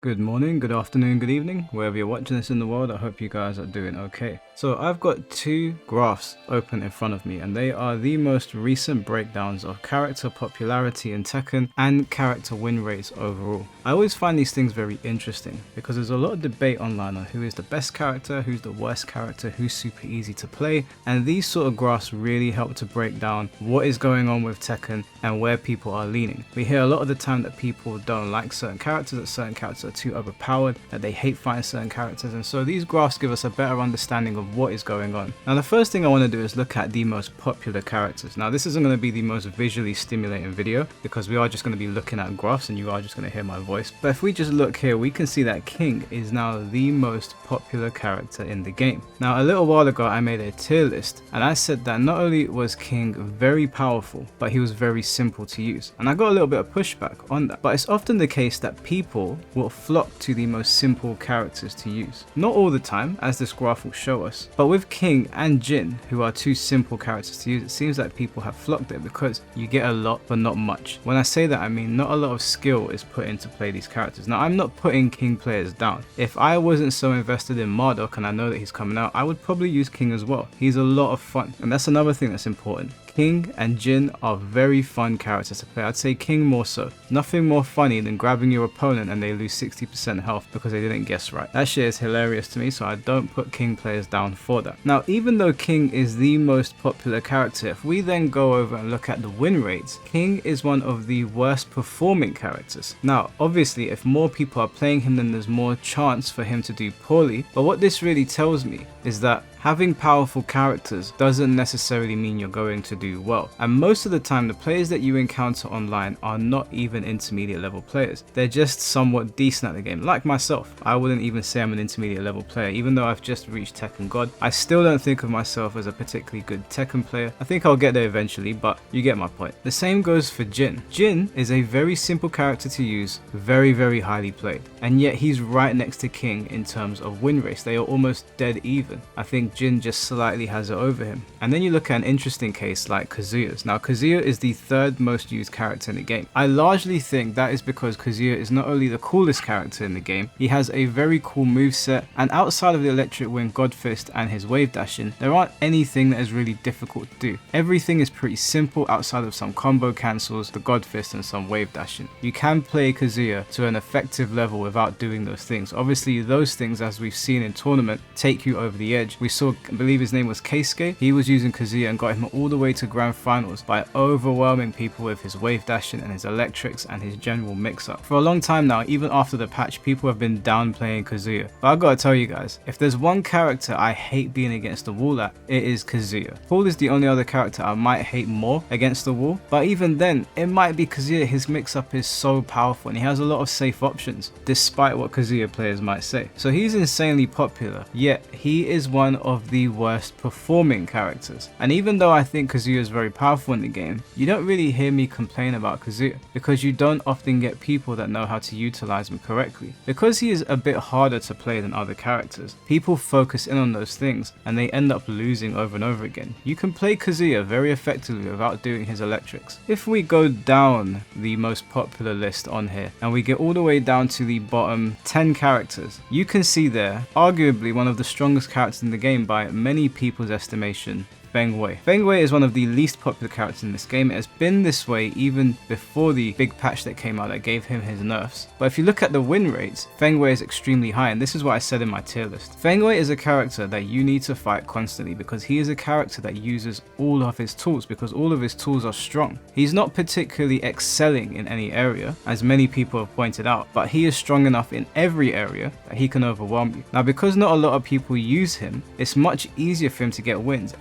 Good morning, good afternoon, good evening, wherever you're watching this in the world. I hope you guys are doing okay. So I've got two graphs open in front of me, and they are the most recent breakdowns of character popularity in Tekken and character win rates overall. I always find these things very interesting because there's a lot of debate online on who is the best character, who's the worst character, who's super easy to play, and these sort of graphs really help to break down what is going on with Tekken and where people are leaning. We hear a lot of the time that people don't like certain characters, that certain characters are too overpowered, that they hate fighting certain characters, and so these graphs give us a better understanding of what is going on. Now the first thing I want to do is look at the most popular characters. Now this isn't going to be the most visually stimulating video because we are just going to be looking at graphs and you are just going to hear my voice, but if we just look here we can see that King is now the most popular character in the game. Now a little while ago I made a tier list and I said that not only was King very powerful but he was very simple to use, and I got a little bit of pushback on that, but it's often the case that people will flock to the most simple characters to use. Not all the time, as this graph will show us, but with King and Jin, who are two simple characters to use, it seems like people have flocked there because you get a lot but not much. When I say that, I mean not a lot of skill is put into play these characters. Now I'm not putting King players down. If I wasn't so invested in Marduk and I know that he's coming out, I would probably use King as well. He's a lot of fun, and that's another thing that's important. King and Jin are very fun characters to play. I'd say King more so. Nothing more funny than grabbing your opponent and they lose 60% health because they didn't guess right. That shit is hilarious to me, so I don't put King players down for that. Now, even though King is the most popular character, if we then go over and look at the win rates, King is one of the worst performing characters. Now, obviously, if more people are playing him, then there's more chance for him to do poorly, but what this really tells me is that having powerful characters doesn't necessarily mean you're going to do well, and most of the time the players that you encounter online are not even intermediate level players. They're just somewhat decent at the game. Like myself, I wouldn't even say I'm an intermediate level player. Even though I've just reached Tekken God, I still don't think of myself as a particularly good Tekken player. I think I'll get there eventually, but you get my point. The same goes for Jin. Jin is a very simple character to use, very highly played, and yet he's right next to King in terms of win rates. They are almost dead even. I think Jin just slightly has it over him. And then you look at an interesting case like Kazuya's. Now Kazuya is the third most used character in the game. I largely think that is because Kazuya is not only the coolest character in the game, he has a very cool moveset, and outside of the electric wind, God Fist and his wave dashing, there aren't anything that is really difficult to do. Everything is pretty simple outside of some combo cancels, the God Fist and some wave dashing. You can play Kazuya to an effective level without doing those things. Obviously those things, as we've seen in tournament, take you over the edge. We saw, I believe his name was Keisuke, he was using Kazuya and got him all the way to grand finals by overwhelming people with his wave dashing and his electrics and his general mix-up. For a long time now, even after the patch, people have been downplaying Kazuya, but I gotta tell you guys, if there's one character I hate being against the wall at, it is Kazuya. Paul is the only other character I might hate more against the wall, but even then, it might be Kazuya. His mix-up is so powerful and he has a lot of safe options, despite what Kazuya players might say. So he's insanely popular, yet he is one of the worst performing characters. And even though I think Kazuya is very powerful in the game, you don't really hear me complain about Kazuya because you don't often get people that know how to utilize him correctly. Because he is a bit harder to play than other characters, people focus in on those things and they end up losing over and over again. You can play Kazuya very effectively without doing his electrics. If we go down the most popular list on here and we get all the way down to the bottom 10 characters, you can see there arguably one of the strongest characters in the game by many people's estimation, Feng Wei. Feng Wei is one of the least popular characters in this game. It has been this way even before the big patch that came out that gave him his nerfs. But if you look at the win rates, Feng Wei is extremely high, and this is what I said in my tier list. Feng Wei is a character that you need to fight constantly because he is a character that uses all of his tools, because all of his tools are strong. He's not particularly excelling in any area, as many people have pointed out, but he is strong enough in every area that he can overwhelm you. Now, because not a lot of people use him, it's much easier for him to get wins.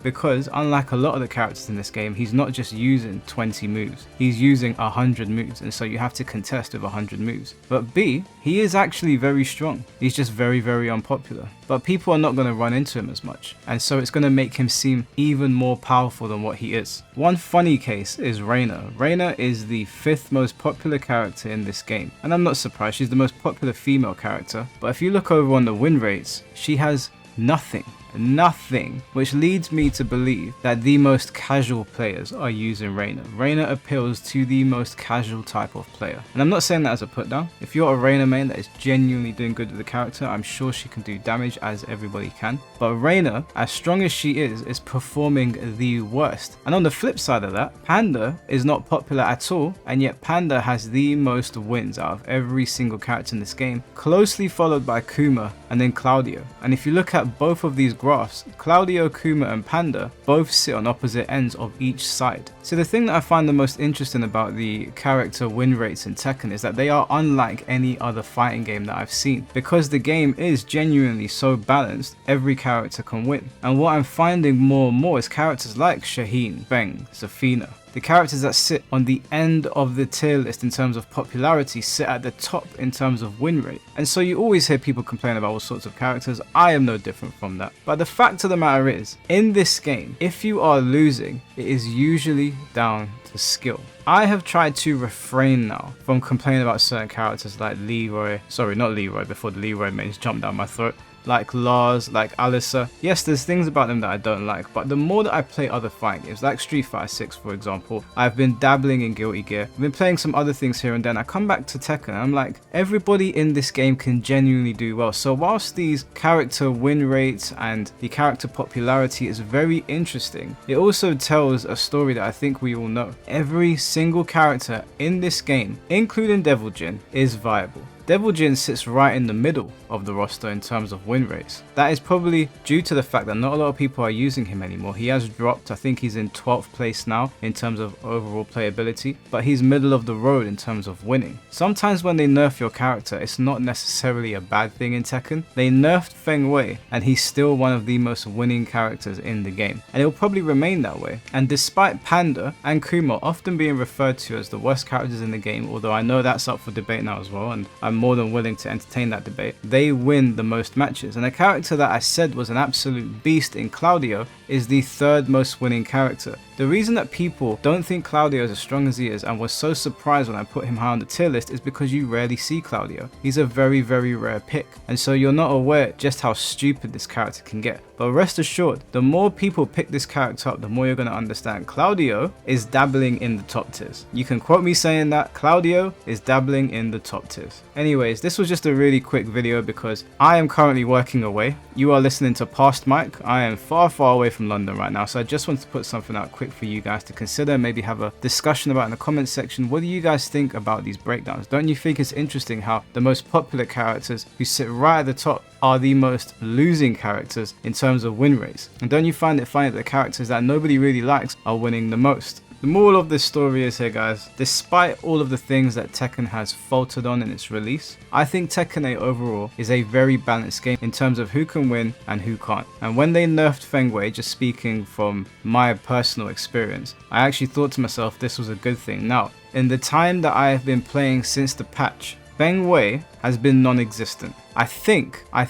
Because unlike a lot of the characters in this game, he's not just using 20 moves, he's using 100 moves, and so you have to contest with 100 moves. But B, he is actually very strong. He's just very unpopular. But people are not going to run into him as much, and so it's going to make him seem even more powerful than what he is. One funny case is Reina. Reina is the 5th most popular character in this game, and I'm not surprised. She's the most popular female character, but if you look over on the win rates, she has nothing. nothing, which leads me to believe that the most casual players are using Reina. Reina appeals to the most casual type of player. And I'm not saying that as a put down. If you're a Reina main that is genuinely doing good with the character, I'm sure she can do damage as everybody can. But Reina, as strong as she is performing the worst. And on the flip side of that, Panda is not popular at all, and yet Panda has the most wins out of every single character in this game, closely followed by Kuma and then Claudio. And if you look at both of these graphs, Claudio, Kuma and Panda both sit on opposite ends of each side. So the thing that I find the most interesting about the character win rates in Tekken is that they are unlike any other fighting game that I've seen. Because the game is genuinely so balanced, every character can win. And what I'm finding more and more is characters like Shaheen, Feng, Zafina. The characters that sit on the end of the tier list in terms of popularity sit at the top in terms of win rate. And so you always hear people complain about all sorts of characters. I am no different from that. But the fact of the matter is, in this game, if you are losing, it is usually down to skill. I have tried to refrain now from complaining about certain characters like Leroy, sorry, not Leroy, before the Leroy mains jumped down my throat, like Lars, like Alyssa. Yes, there's things about them that I don't like, but the more that I play other fighting games, like Street Fighter 6 for example, I've been dabbling in Guilty Gear, I've been playing some other things here and then, I come back to Tekken and I'm like, everybody in this game can genuinely do well. So whilst these character win rates and the character popularity is very interesting, it also tells a story that I think we all know. Every single character in this game, including Devil Jin, is viable. Devil Jin sits right in the middle of the roster in terms of win rates. That is probably due to the fact that not a lot of people are using him anymore. He has dropped, I think he's in 12th place now in terms of overall playability, but he's middle of the road in terms of winning. Sometimes when they nerf your character, it's not necessarily a bad thing in Tekken. They nerfed Feng Wei and he's still one of the most winning characters in the game, and it'll probably remain that way. And despite Panda and Kuma often being referred to as the worst characters in the game, although I know that's up for debate now as well, and I'm more than willing to entertain that debate, they win the most matches. And a character that I said was an absolute beast in Claudio is the third most winning character. The reason that people don't think Claudio is as strong as he is and was so surprised when I put him high on the tier list is because you rarely see Claudio. He's a very, very rare pick, and so you're not aware just how stupid this character can get. But rest assured, the more people pick this character up, the more you're going to understand Claudio is dabbling in the top tiers. You can quote me saying that Claudio is dabbling in the top tiers. Anyways, this was just a really quick video because I am currently working away. You are listening to Past Mike. I am far, far away from London right now, so I just wanted to put something out quick for you guys to consider, maybe have a discussion about in the comments section. What do you guys think about these breakdowns? Don't you think it's interesting how the most popular characters who sit right at the top are the most losing characters in terms of win rates? And don't you find it funny that the characters that nobody really likes are winning the most? The moral of this story is here, guys, despite all of the things that Tekken has faltered on in its release, I think Tekken 8 overall is a very balanced game in terms of who can win and who can't. And when they nerfed Feng Wei, just speaking from my personal experience, I actually thought to myself this was a good thing. Now, in the time that I have been playing since the patch, Feng Wei has been non-existent. I think I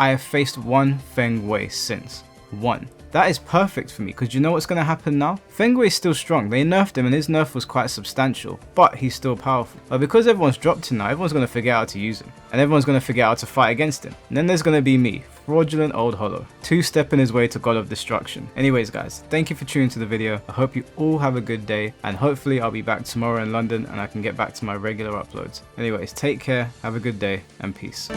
have faced one Feng Wei since. One. That is perfect for me, because you know what's going to happen now? Feng Wei is still strong. They nerfed him and his nerf was quite substantial, but he's still powerful. But because everyone's dropped him now, everyone's going to forget how to use him. And everyone's going to forget how to fight against him. And then there's going to be me, fraudulent old hollow, two-stepping his way to God of Destruction. Anyways guys, thank you for tuning to the video. I hope you all have a good day, and hopefully I'll be back tomorrow in London and I can get back to my regular uploads. Anyways, take care, have a good day, and peace.